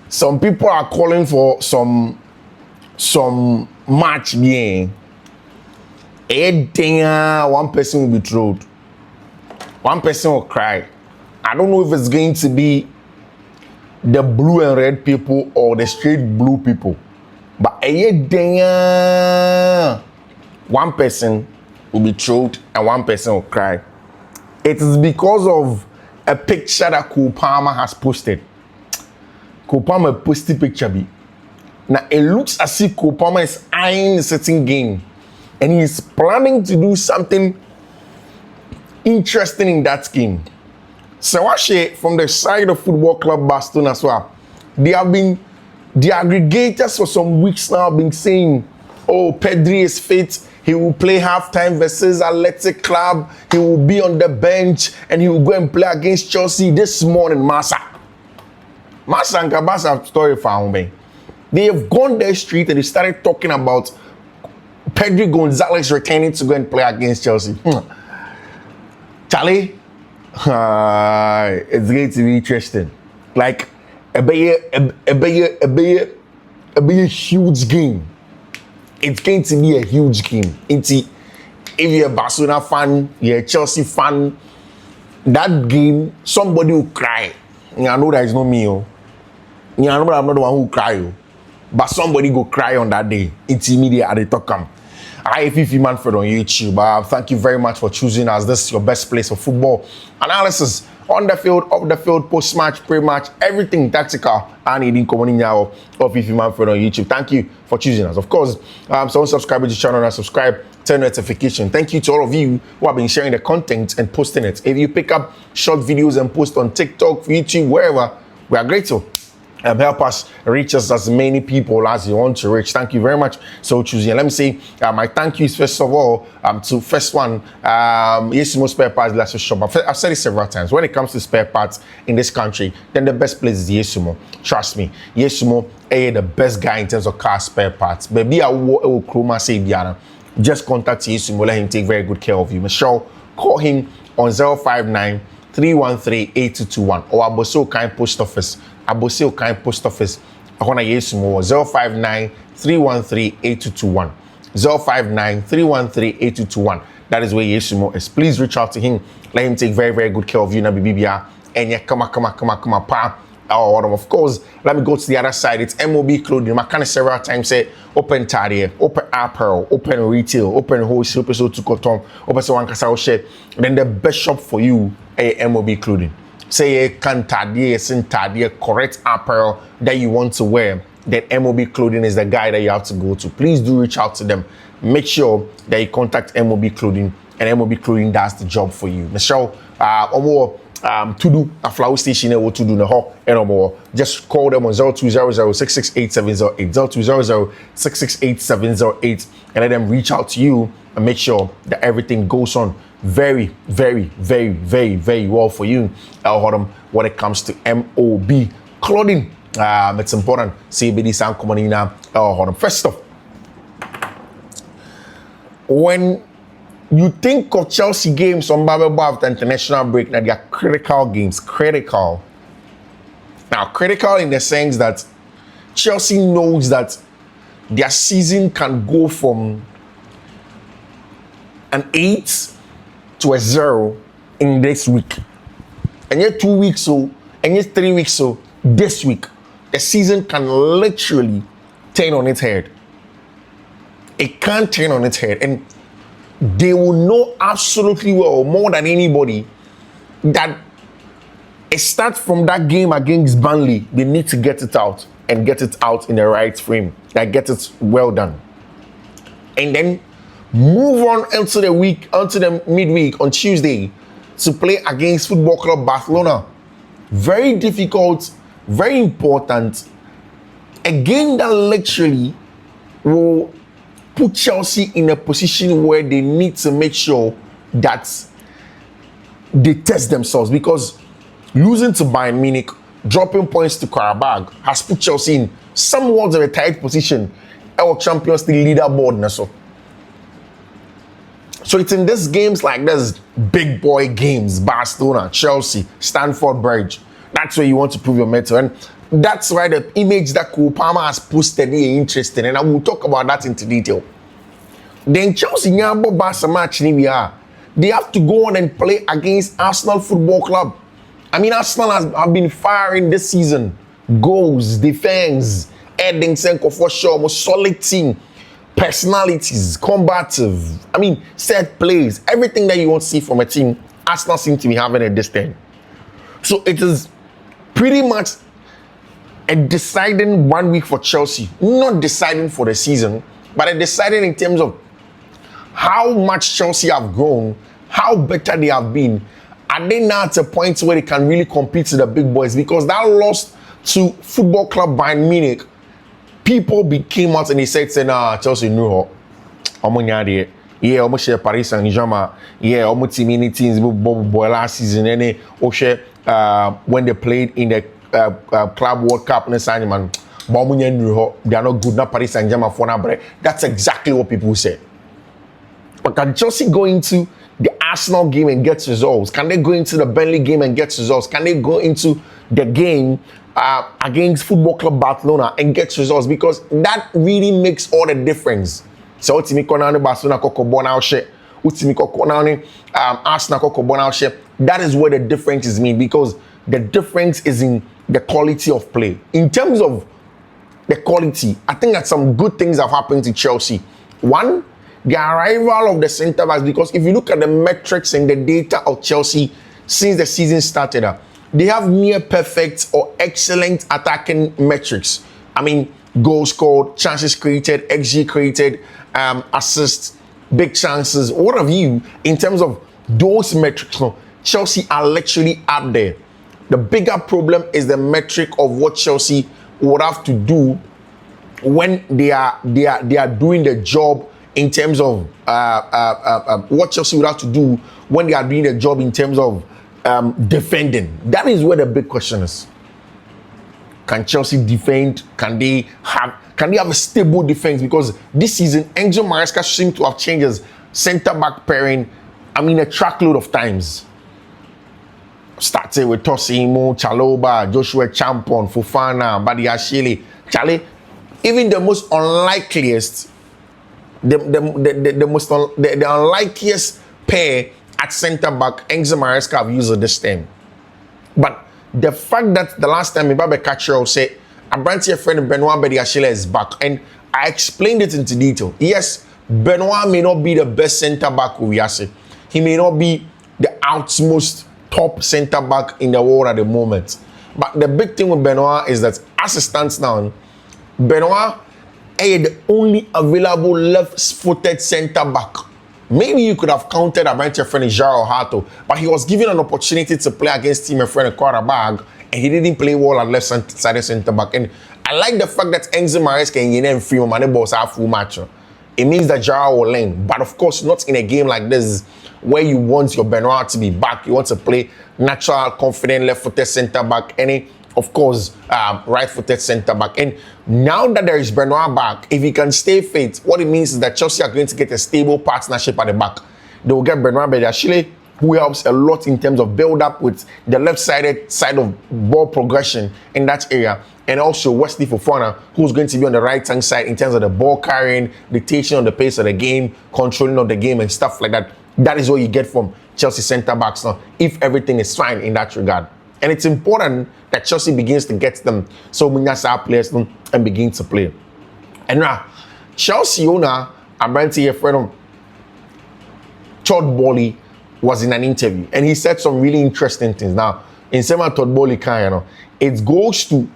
some people are calling for some match bien. One person will be trolled. One person will cry. I don't know if it's going to be the blue and red people or the straight blue people. But one person will be trolled and one person will cry. It is because of a picture that Kopama has posted. Kopama posted picture be. Now it looks as if Kopama is eyeing a certain game and he is planning to do something interesting in that game. So from the side of Football Club Barcelona as well, they have been, the aggregators for some weeks now have been saying, oh, Pedri is fit, he will play halftime versus Athletic Club, he will be on the bench and he will go and play against Chelsea this morning. Massa and Kabasa have story for me. They have gone their street and they started talking about Pedri Gonzalez returning to go and play against Chelsea. Charlie, it's going to be interesting. Like a huge game. It's going to be a huge game. If you're a Barcelona fan, you're a Chelsea fan, that game, somebody will cry. I know that is not me. I know that I'm not the one who cry. But somebody go cry on that day. It's immediate at the talk come. I Fiifi-Manfred on YouTube. Thank you very much for choosing us. This is your best place for football analysis. On the field, off the field, post-match, pre-match, everything tactical. And in common of Fiifi-Manfred on YouTube. Thank you for choosing us. Of course, so subscribe to the channel and subscribe, turn notification. Thank you to all of you who have been sharing the content and posting it. If you pick up short videos and post on TikTok, YouTube, wherever, we are grateful. Help us reach us as many people as you want to reach. Thank you very much. So choosing. Let me say my thank yous first of all to first one. Yesimo Spare Parts Glass Shop. I've said it several times. When it comes to spare parts in this country, then the best place is Yesimo. Trust me, Yesimo is the best guy in terms of car spare parts. Baby, I will chroma say Diana. Just contact Yesimo. Let him take very good care of you. Michelle, call him on 059 313 8221 or Aboso Kind Post Office. Aboseo Kind Post Office. Akona Yesimo 059 313 8221. 059 313 8221. That is where Yesimo is. Please reach out to him. Let him take very, very good care of you, Nabi Bibia. And yeah, come on, pa. Of course, let me go to the other side. It's MOB clothing. I kind of several times say open tarrier, open apparel, open retail, open wholesale, open so to cotton, open so one casao share. Then the best shop for you is MOB clothing. Say correct apparel that you want to wear, then MOB clothing is the guy that you have to go to. Please do reach out to them. Make sure that you contact MOB clothing and MOB clothing does the job for you. Michelle, to do a flower station or to do the hall and more. Just call them on 0200-668-708, 0200-668-708, and let them reach out to you and make sure that everything goes on very, very, very, very, very well for you. When it comes to MOB clothing, it's important. CBD sound coming in now. First off, when you think of Chelsea games on Bible after international break, now they are critical games. Critical. Now, critical in the sense that Chelsea knows that their season can go from an 8 to a 0 in this week. And yet 2 weeks so, and yet 3 weeks so, this week, the season can literally turn on its head. It can turn on its head. And they will know absolutely well, more than anybody, that it starts from that game against Burnley. They need to get it out and get it out in the right frame. Like, get it well done. And then move on into the week, onto the midweek on Tuesday to play against Football Club Barcelona. Very difficult, very important. A game that literally will put Chelsea in a position where they need to make sure that they test themselves, because losing to Bayern Munich, dropping points to Karabakh has put Chelsea in somewhat of a tight position our Champions League leaderboard. So it's in these games like this, big boy games, Barcelona, Chelsea, Stamford Bridge. That's where you want to prove your mettle. And That's why the image that Cole Palmer has posted is interesting, and I will talk about that into detail. Then Chelsea Nyambo Barca match they have to go on and play against Arsenal Football Club. I mean, Arsenal have been firing this season. Goals, defense, Edinson, for sure, most solid team, personalities, combative. I mean, set plays, everything that you want to see from a team, Arsenal seem to be having at this time. So it is pretty much a deciding 1 week for Chelsea. Not deciding for the season, but a deciding in terms of how much Chelsea have grown, how better they have been. Are they now at a point where they can really compete with the big boys? Because that loss to Football Club Bayern Munich, people came out and they said, Chelsea knew her. Yeah, almost share Paris Saint-Germain. Yeah, almost many teams boy last season. And when they played in the Club World Cup, they are not good. Not Paris Saint-Germain for now. That's exactly what people say. But can Chelsea go into the Arsenal game and get results? Can they go into the Burnley game and get results? Can they go into the game against Football Club Barcelona and get results? Because that really makes all the difference. So Barcelona Arsenal that is where the difference is made, because the difference is in the quality of play. In terms of the quality, I think that some good things have happened to Chelsea. One, the arrival of the centre backs, because if you look at the metrics and the data of Chelsea since the season started, they have near perfect or excellent attacking metrics. I mean, goals scored, chances created, XG created, assists, big chances. What have you in terms of those metrics? Chelsea are literally up there. The bigger problem is the metric of what Chelsea would have to do when they are doing the job in terms of what Chelsea would have to do when they are doing the job in terms of defending. That is where the big question is. Can Chelsea defend? Can they have a stable defense? Because this season, Enzo Maresca seems to have changed his centre-back pairing, a truckload of times. Starting with Tosimo, Chaloba, Joshua Champon, Fofana, Badiashile. Charlie, even the most unlikeliest, the unlikeliest pair at centre-back, Enzo Maresca have used this time. But the fact that the last time Mbappe Cachero said, Abrantier friend Benoit Badiashile is back, and I explained it into detail. Yes, Benoit may not be the best centre-back we are saying. He may not be the outmost top centre-back in the world at the moment. But the big thing with Benoit is that as it stands now, Benoit is the only available left-footed centre-back. Maybe you could have counted Abrantier friend João Hato, but he was given an opportunity to play against team friend Quarabag, and he didn't play well at left-sided centre-back. And I like the fact that Enzo Maresca and free money balls are full match. It means that João will learn, but of course not in a game like this where you want your Benoit to be back. You want to play natural, confident left-footed centre-back, and of course, right-footed centre-back. And now that there is Benoit back, if he can stay fit, what it means is that Chelsea are going to get a stable partnership at the back. They will get Benoit Badiashile, who helps a lot in terms of build-up with the left-sided side of ball progression in that area. And also Wesley Fofana, who's going to be on the right-hand side in terms of the ball carrying, dictation on the pace of the game, controlling of the game and stuff like that. That is what you get from Chelsea centre-backs now, if everything is fine in that regard. And it's important that Chelsea begins to get them so many players and begin to play. And now, Chelsea owner, Abrantier friend Todd Boehly was in an interview and he said some really interesting things. Now, in Sema Todd Boehly it goes to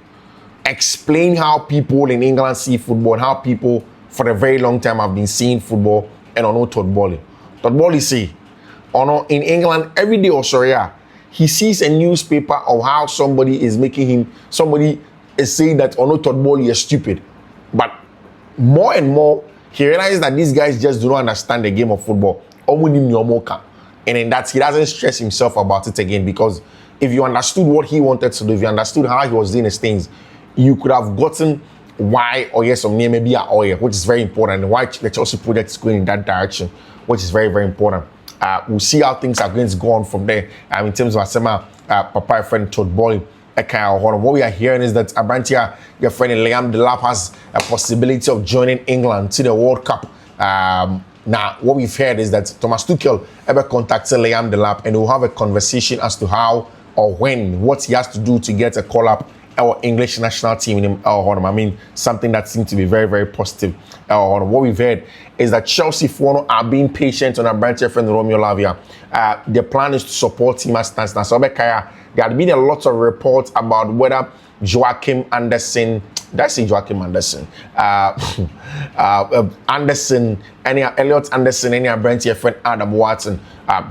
explain how people in England see football and how people for a very long time have been seeing football and I know Todd Boehly. Todd Boehly say, in England, every day or so, he sees a newspaper of how somebody is saying that Todd Boehly is stupid. But more and more, he realizes that these guys just do not understand the game of football. And in that, he doesn't stress himself about it again, because if you understood what he wanted to do, if you understood how he was doing his things, you could have gotten why or yes or maybe a oil, which is very important, and why the Chelsea project is going in that direction, which is very, very important. We'll see how things are going to go on from there in terms of Asema, Papa friend Todd Boehly What we are hearing is that Abrantia, your friend Liam Delap, has a possibility of joining England to the World Cup. Now, what we've heard is that Thomas Tuchel ever contacted Liam Delap and we'll have a conversation as to how or when, what he has to do to get a call-up our English national team in I mean, something that seems to be very, very positive. What we've heard is that Chelsea are being patient on a branch friend Romeo Lavia. Their plan is to support him as stands now. So there had been a lot of reports about whether Joachim Anderson, that's Joachim Anderson, Anderson, Elliot Anderson, any branch friend Adam Watson,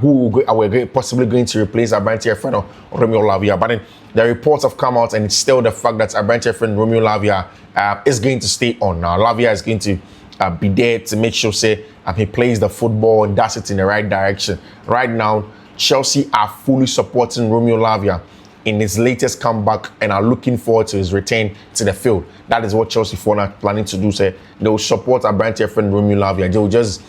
who were possibly going to replace a branch friend Romeo Lavia. But then the reports have come out, and it's still the fact that Abrantia friend Romeo Lavia is going to stay on. Now, Lavia is going to be there to make sure, he plays the football and does it in the right direction. Right now, Chelsea are fully supporting Romeo Lavia in his latest comeback and are looking forward to his return to the field. That is what Chelsea are planning to do. They will support Abrantia friend Romeo Lavia. They will just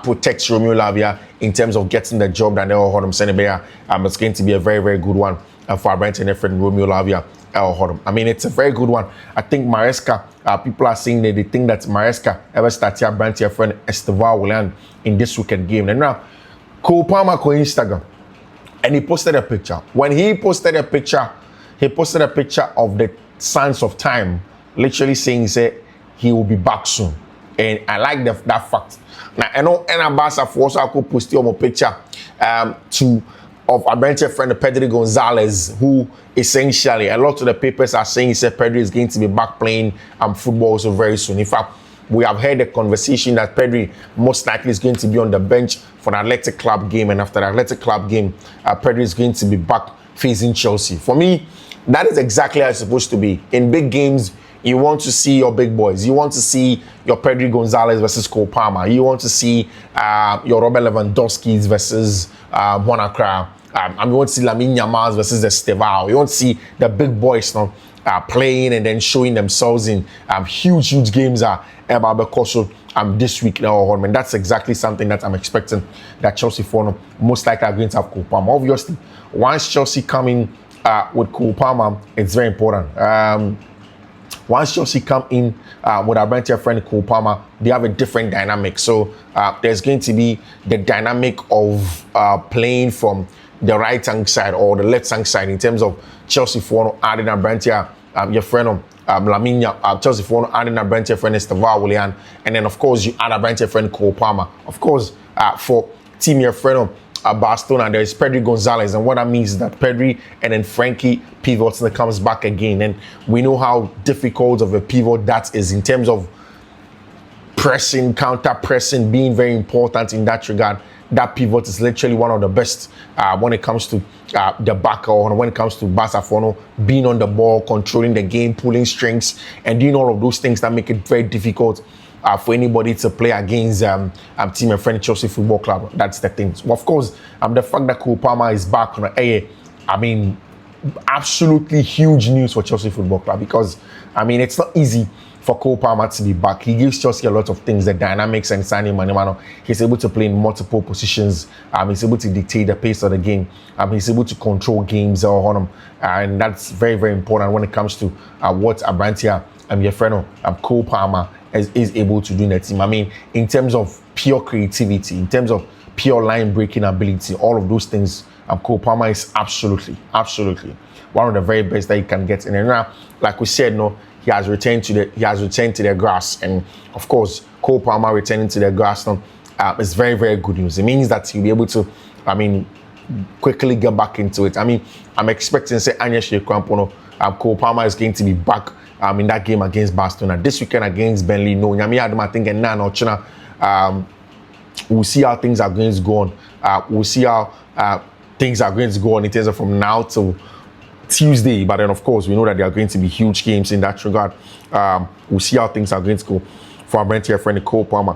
protect Romeo Lavia in terms of getting the job that they all heard him saying. It's going to be a very, very good one for Brent and friend Romeo Lavia. I mean, it's a very good one. I think Maresca, people are saying that they think that Maresca ever started Brent friend Esteval Willian in this weekend game. And now, Cole Palmer on Instagram, and he posted a picture. When he posted a picture of the Sands of Time, literally saying he will be back soon. And I like that fact. Now, I know Barca also could post a picture of Abrantia friend Pedri Gonzalez, who essentially a lot of the papers are saying Pedri is going to be back playing football so very soon. In fact, we have heard a conversation that Pedri most likely is going to be on the bench for the Athletic Club game, and after the Athletic Club game, Pedri is going to be back facing Chelsea. For me, that is exactly how it's supposed to be. In big games, you want to see your big boys. You want to see your Pedri Gonzalez versus Cole Palmer. You want to see your Robert Lewandowski's versus Bonacra. You want to see Lamine Yamal versus Estevao. You want to see the big boys now playing and then showing themselves in huge games this week now. And that's exactly something that I'm expecting that Chelsea most likely are going to have Cole Palmer. Obviously, once Chelsea come in with Cole Palmer, it's very important. Once Chelsea come in with our brand friend Cole Palmer, they have a different dynamic. So there's going to be the dynamic of playing from the right hand side or the left hand side in terms of Chelsea adding a brand your friend Laminia, Chelsea adding a brand friend Esteval Willian, and then of course you add a brand friend Cole Palmer. Of course, for team your friend Barcelona, there is Pedri Gonzalez, and what that means is that Pedri and then Frankie pivots and comes back again, and we know how difficult of a pivot that is in terms of pressing, counter pressing, being very important in that regard. That pivot is literally one of the best when it comes to the Barca or when it comes to Barcelona, being on the ball, controlling the game, pulling strings, and doing all of those things that make it very difficult for anybody to play against team and friend Chelsea Football Club. That's the thing. So of course, the fact that Cole Palmer is back on I mean, absolutely huge news for Chelsea Football Club, because I mean, it's not easy for Cole Palmer to be back. He gives Chelsea a lot of things, the dynamics and signing money. He's able to play in multiple positions. He's able to dictate the pace of the game. He's able to control games on him, and that's very, very important when it comes to what Abrantia your friend Cole Palmer is able to do in the team. I mean, in terms of pure creativity, in terms of pure line breaking ability, all of those things, Cole Palmer is absolutely one of the very best that you can get. And now, like we said, he has returned to the grass, and of course, Cole Palmer returning to the grass now is very, very good news. It means that he'll be able to, quickly get back into it. I'm expecting Agnes Yekrampono, Cole Palmer is going to be back in that game against Barcelona this weekend against Burnley. I think we'll see how things are going to go on. We'll see how things are going to go on in terms of from now till Tuesday. But then, of course, we know that there are going to be huge games in that regard. We'll see how things are going to go for our brand here, friend Cole Palmer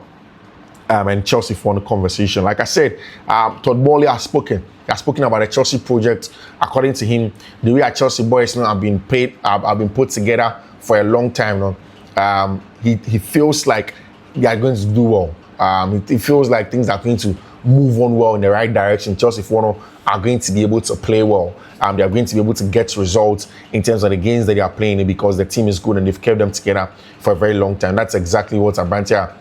and Chelsea for the conversation. Like I said, Todd Boehly has spoken. He has spoken about the Chelsea project. According to him, the way our Chelsea boys have been put together for a long time now. He feels like they are going to do well. It feels like things are going to move on well in the right direction. Chelsea are going to be able to play well. They are going to be able to get results in terms of the games that they are playing because the team is good and they've kept them together for a very long time. That's exactly what Abrantia,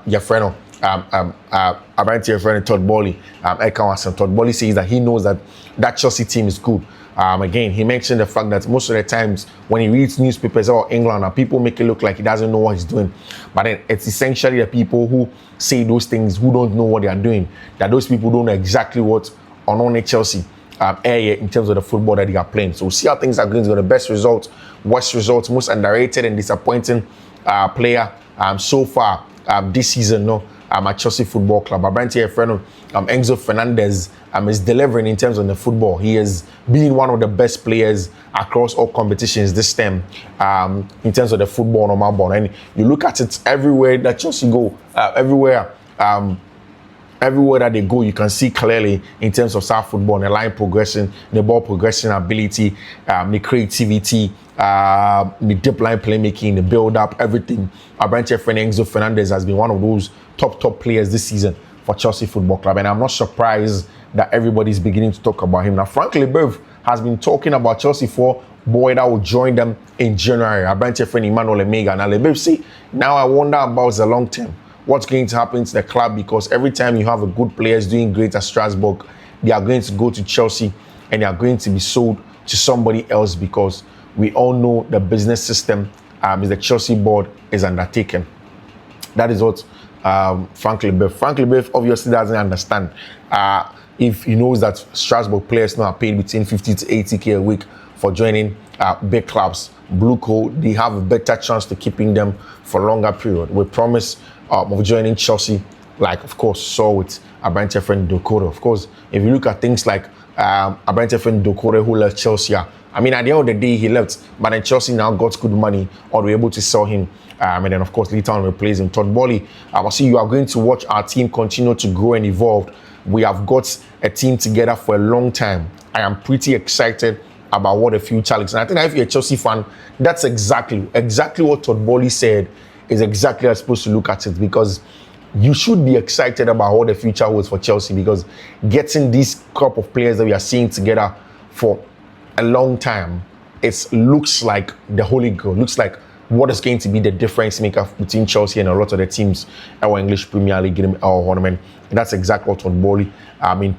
your friend, Abrantia friend Todd Boehly, Todd Boehly says that he knows that Chelsea team is good. Again, he mentioned the fact that most of the times when he reads newspapers about England, people make it look like he doesn't know what he's doing. But then it's essentially the people who say those things who don't know what they are doing, that those people don't know exactly what on Chelsea area in terms of the football that they are playing. So we'll see how things are going to go. The best results, worst results, most underrated and disappointing player so far this season. At Chelsea Football Club. Abrantia friend Enzo Fernandez is delivering in terms of the football. He has been one of the best players across all competitions this term in terms of the football normal ball. And you look at it everywhere that Chelsea go, everywhere that they go, you can see clearly in terms of South football, the line progression, the ball progression ability, the creativity, the deep line playmaking, the build up, everything. Abrantia friend Enzo Fernandez has been one of those top players this season for Chelsea Football Club, and I'm not surprised that everybody's beginning to talk about him. Now, Frank Leboeuf has been talking about Chelsea for boy that will join them in January. Abrantia friend Emmanuel Emega. Now, Leboeuf say, now I wonder about the long term. What's going to happen to the club? Because every time you have a good players doing great at Strasbourg, they are going to go to Chelsea and they are going to be sold to somebody else because we all know the business system is the Chelsea board is undertaken. That is what Frank Leboeuf obviously doesn't understand. If he knows that Strasbourg players now are paid between 50 to 80k a week for joining big clubs, Blue Coat, they have a better chance to keeping them for a longer period. We promise of joining Chelsea, like of course saw with Abrantia friend Dokore. Of course, if you look at things like Abrantia friend Dokore who left Chelsea, I mean, at the end of the day, he left, but then Chelsea now got good money or were able to sell him. And then, of course, later on replace him. Todd Boehly, I see you are going to watch our team continue to grow and evolve. We have got a team together for a long time. I am pretty excited about what the future looks. And I think that if you're a Chelsea fan, that's exactly what Todd Boehly said is exactly how you're supposed to look at it, because you should be excited about what the future holds for Chelsea, because getting this crop of players that we are seeing together for a long time, it looks like the holy grail, looks like what is going to be the difference maker between Chelsea and a lot of the teams our English Premier League tournament. And that's exactly what Todd Boehly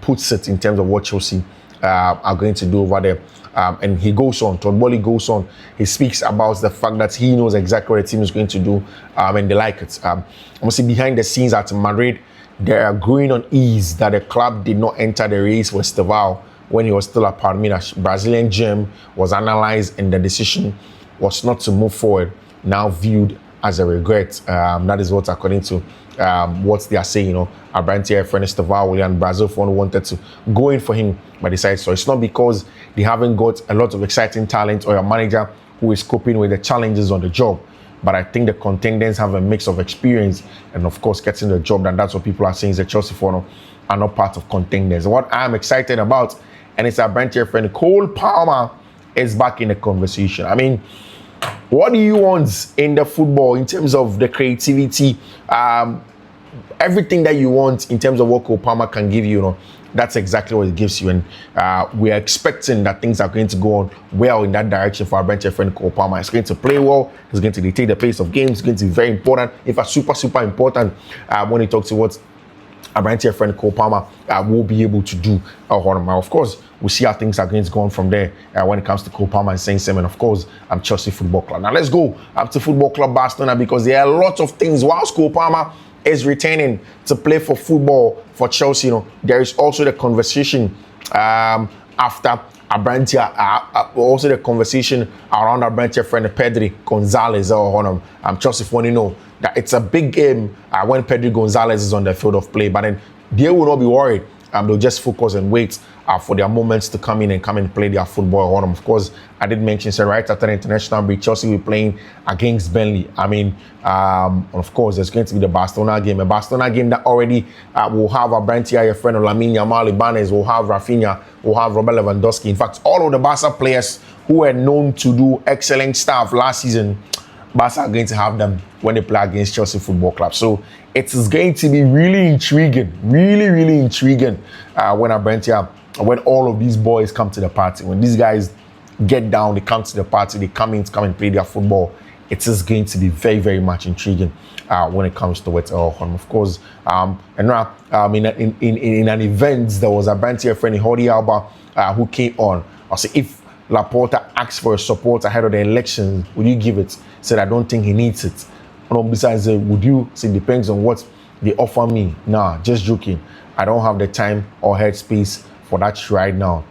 puts it in terms of what Chelsea are going to do over there. And he goes on, Todd Boehly goes on, he speaks about the fact that he knows exactly what the team is going to do and they like it. Obviously behind the scenes at Madrid, they are growing on ease that the club did not enter the race with Esteval when he was still at Palmeiras. Brazilian gem was analyzed and the decision was not to move forward, now viewed as a regret. That is what, according to what they are saying, Abrantia, friend Esteval, and Brazil wanted to go in for him, but decided so. It's not because they haven't got a lot of exciting talent or a manager who is coping with the challenges on the job, but I think the contenders have a mix of experience and, of course, getting the job done. That's what people are saying is the Chelsea are not part of contenders. What I'm excited about, and it's Abrantia friend Cole Palmer is back in the conversation. I mean, what do you want in the football in terms of the creativity, everything that you want in terms of what Cole Palmer can give you, that's exactly what it gives you. And we're expecting that things are going to go on well in that direction for our bench friend Cole Palmer. He's going to play well. He's going to dictate the pace of games. It's going to be very important. In fact, super important when he talks to what our bench friend Cole Palmer will be able to do. Of course, we'll see how things are going to go on from there when it comes to Cole Palmer and Saint-Semen. And of course, Chelsea Football Club. Now let's go up to Football Club Barcelona, because there are a lot of things. Whilst Cole Palmer is returning to play for football for Chelsea, there is also the conversation after Abrantia, also the conversation around Abrantia friend Pedri Gonzalez. Chelsea want to know that it's a big game when Pedri Gonzalez is on the field of play, but then they will not be worried. They'll just focus and wait for their moments to come in and play their football. Of course, I did mention, so right after the international break, Chelsea will be playing against Burnley. I mean, of course, there's going to be the Barcelona game. A Barcelona game that already will have Abrantia, your friend, Lamine Yamal, Ibanez, will have Rafinha, will have Robert Lewandowski. In fact, all of the Barca players who were known to do excellent stuff last season Barca are going to have them when they play against Chelsea Football Club. So it is going to be really intriguing, really intriguing when all of these boys come to the party. When these guys get down, they come to the party, they come and play their football. It is going to be very much intriguing when it comes to it. Of course, in an event, there was a band here friend, Jordi Alba, who came on. I said, if Laporta asks for support ahead of the elections, would you give it? Said, I don't think he needs it. And besides, would you? Say, depends on what they offer me. Nah, just joking. I don't have the time or headspace for that right now.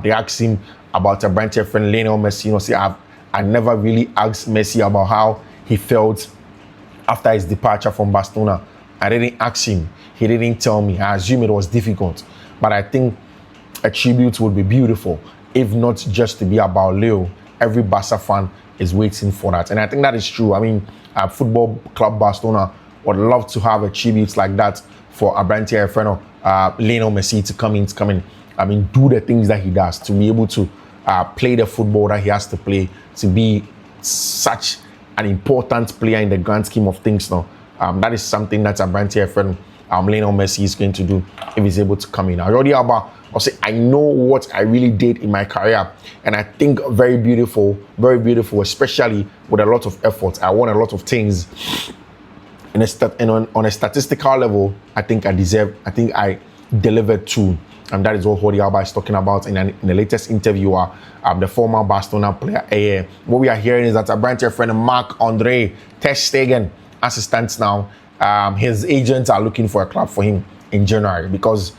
They asked him about a branch friend, Lionel Messi. Say, I never really asked Messi about how he felt after his departure from Barcelona. I didn't ask him. He didn't tell me. I assume it was difficult. But I think a tribute would be beautiful. If not just to be about Leo, every Barca fan is waiting for that. And I think that is true. I mean, Football Club Barcelona would love to have a tribute like that for Abrante Efreno, Lionel Messi to come in. I mean, do the things that he does, to be able to play the football that he has to play, to be such an important player in the grand scheme of things now. That is something that Abrante Efreno, Lionel Messi is going to do if he's able to come in. Already about, I'll say, I know what I really did in my career, and I think very beautiful, especially with a lot of effort. I won a lot of things. On a statistical level, I think I delivered too. And that is what Jordi Alba is talking about in the latest interview. The former Barcelona player. What we are hearing is that a branch friend, Marc-Andre ter Stegen, as it stands now, his agents are looking for a club for him in January, because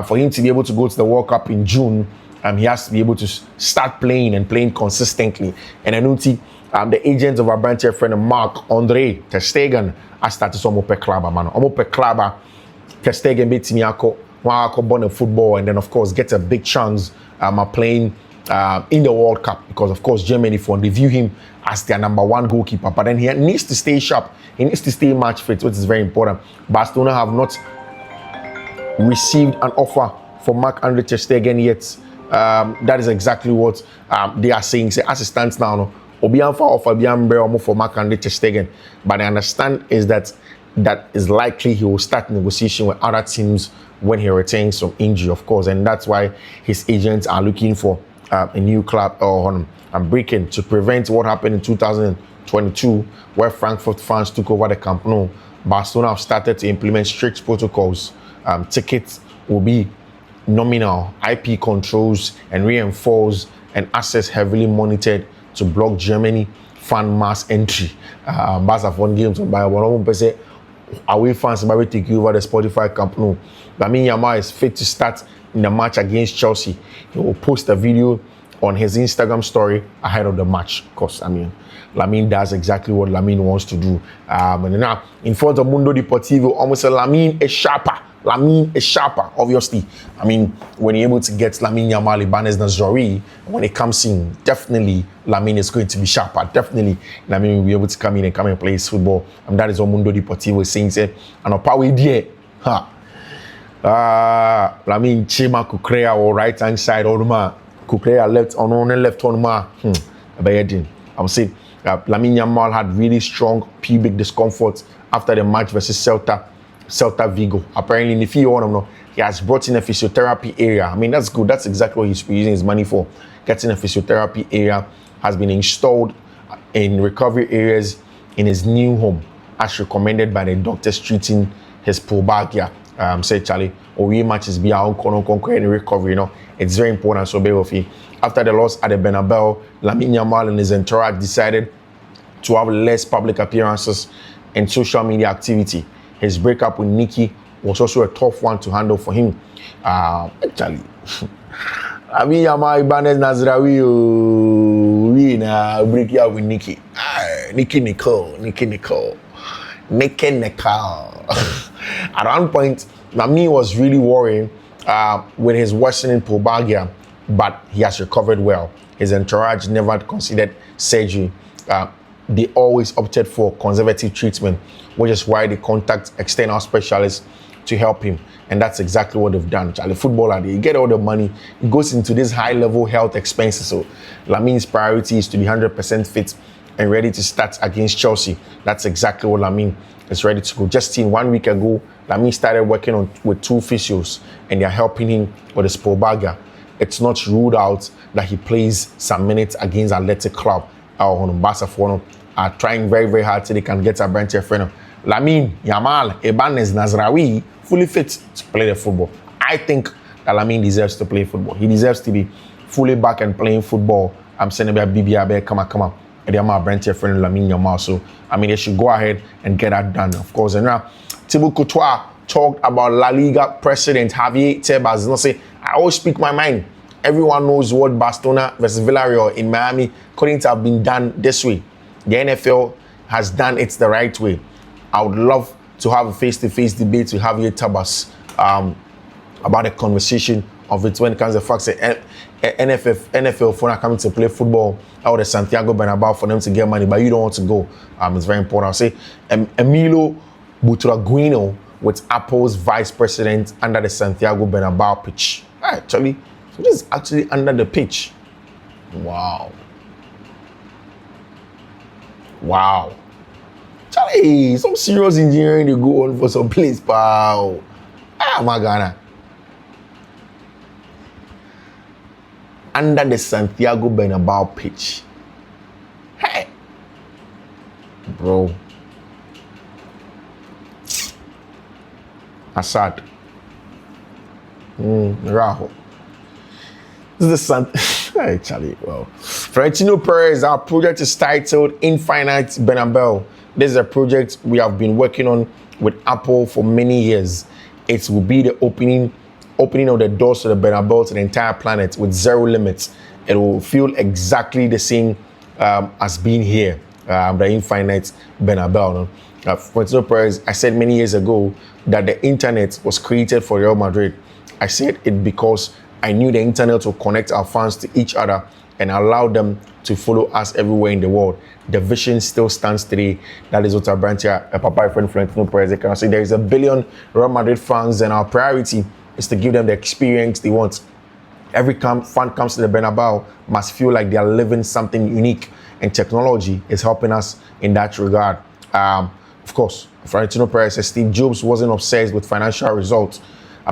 for him to be able to go to the World Cup in June, he has to be able to start playing consistently. And I know the agents of our branch friend Marc-Andre ter Stegen has started some open club, man. Open club, ter Stegen beats me born football, and then of course get a big chance playing in the World Cup, because of course Germany they view him as their number one goalkeeper. But then he needs to stay sharp. He needs to stay match fit, which is very important. Barcelona have not received an offer for Marc-Andre ter Stegen yet. That is exactly what they are saying. Say, as it stands now, Obianfa offer for Marc-Andre ter Stegen, but I understand is that is likely he will start negotiation with other teams when he returns from injury, of course, and that's why his agents are looking for a new club and breaking to prevent what happened in 2022, where Frankfurt fans took over the Camp Nou. Barcelona have started to implement strict protocols. Tickets will be nominal, IP controls and reinforced, and access heavily monitored to block Germany fan mass entry. Barca fun games by one person. Away fans might take over the Spotify Camp Nou. Lamine Yamal is fit to start in the match against Chelsea. He will post a video on his Instagram story ahead of the match. Of course, I mean, Lamine does exactly what Lamine wants to do. And now, in front of Mundo Deportivo, almost a Lamine is sharper. Obviously. I mean, when you're able to get Lamine Yamal, Ibanez, Nazori, when it comes in, definitely Lamine is going to be sharper. Definitely, Lamine will be able to come in and play his football. And that is what Mundo Deportivo is saying. And a power idea. Lamine Chima Kukrea or right hand side or Kukrea left on ma. I would say Lamine Yamal had really strong pubic discomfort after the match versus Celta Vigo. Apparently, if you want to know, he has brought in a physiotherapy area. I mean, that's good. That's exactly what he's using his money for. Getting a physiotherapy area has been installed in recovery areas in his new home, as recommended by the doctors treating his pubalgia. Say Charlie, we matches be our own recovery. You know, it's very important. So bear with me. After the loss at the Bernabeu, Lamine Yamal and his entourage decided to have less public appearances and social media activity. His breakup with Nikki was also a tough one to handle for him. Actually, Lamine Yamal, Ibanez, Nazraoui, we break up with Nikki. Nikki Nicole. At one point, Lamine was really worrying with his worsening pubalgia, but he has recovered well. His entourage never considered surgery. They always opted for conservative treatment, which is why they contact external specialists to help him. And that's exactly what they've done. Charlie, footballer, they get all the money. It goes into this high-level health expenses. So Lamine's priority is to be 100% fit and ready to start against Chelsea. That's exactly what Lamine is ready to go. Just in 1 week ago, Lamine started working with 2 physios, and they're helping him with his Barca. It's not ruled out that he plays some minutes against Athletic Club or Barcelona. Are trying very, very hard so they can get a branch of friend. Lamine Yamal, Ibanez, Nazraoui, fully fit to play the football. I think that Lamine deserves to play football. He deserves to be fully back and playing football. I'm saying about BBA, come on. And they're my branch of friend Lamine Yamal. So, I mean, they should go ahead and get that done, of course. And now, Thibaut Courtois talked about La Liga president Javier Tebas. You say, I always speak my mind. Everyone knows what Barcelona versus Villarreal in Miami couldn't have been done this way. The NFL has done it the right way. I would love to have a face-to-face debate with Javier Tebas about the conversation of it when it comes to the fact that NFL for not coming to play football out of Santiago Bernabeu for them to get money, but you don't want to go. It's very important. I'll say Emilio Butraguino with Apple's vice president under the Santiago Bernabeu pitch. Actually, so this is actually under the pitch. Wow. Charlie, some serious engineering they go on for some place, pal. My Ghana. Under the Santiago Bernabeu pitch. Hey. Bro. Assad. Raho. This is the Hey, Charlie. Well, Florentino Perez, our project is titled Infinite Bernabeu. This is a project we have been working on with Apple for many years. It will be the opening of the doors to the Bernabeu to the entire planet with zero limits. It will feel exactly the same as being here, the Infinite Bernabeu. Florentino Perez, I said many years ago that the internet was created for Real Madrid. I said it because I knew the internet will connect our fans to each other and allow them to follow us everywhere in the world. The vision still stands today. That is what our brand here, Papa friend Florentino Perez, can I say there is 1 billion Real Madrid fans, and our priority is to give them the experience they want. Every fan comes to the Bernabeu must feel like they are living something unique, and technology is helping us in that regard. Of course, Florentino Perez says Steve Jobs wasn't obsessed with financial results.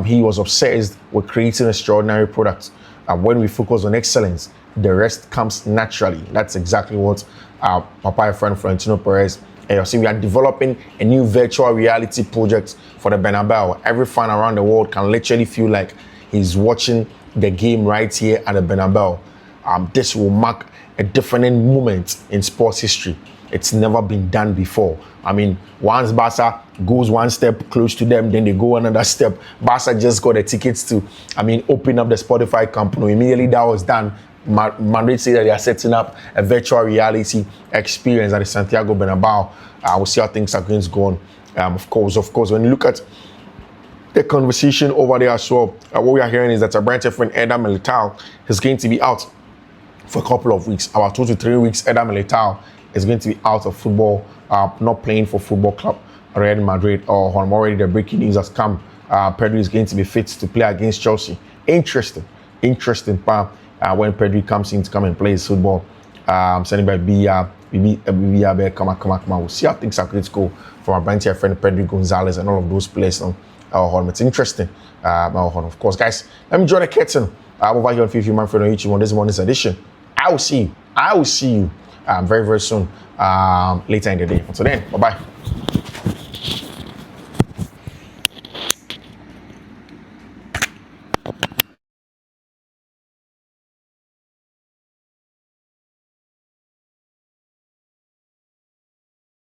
He was obsessed with creating extraordinary products. When we focus on excellence, the rest comes naturally. That's exactly what our Papa friend Florentino Perez. And see, we are developing a new virtual reality project for the Bernabeu. Every fan around the world can literally feel like he's watching the game right here at the Bernabeu. This will mark a defining moment in sports history. It's never been done before. I mean, once Barca goes one step close to them, then they go another step. Barca just got the tickets to, open up the Spotify Camp Nou. Immediately that was done, Madrid said that they are setting up a virtual reality experience at the Santiago Bernabeu. We'll see how things are going to go on. Of course, when you look at the conversation over there as well, what we are hearing is that our branch friend Eder Militao is going to be out for a couple of weeks, about 2 to 3 weeks. Eder Militao is going to be out of football, not playing for football club Real Madrid or already the breaking news has come. Pedri is going to be fit to play against Chelsea. Interesting when Pedri comes in to come and play his football. Sending by BBA, come on. We'll see how things are going to go for our brand here friend Pedri Gonzalez and all of those players. It's interesting. Of course, guys, let me draw the curtain over here on Fiifi-Manfred on YouTube on this morning's edition. I will see you very, very soon later in the day. Until then, bye-bye.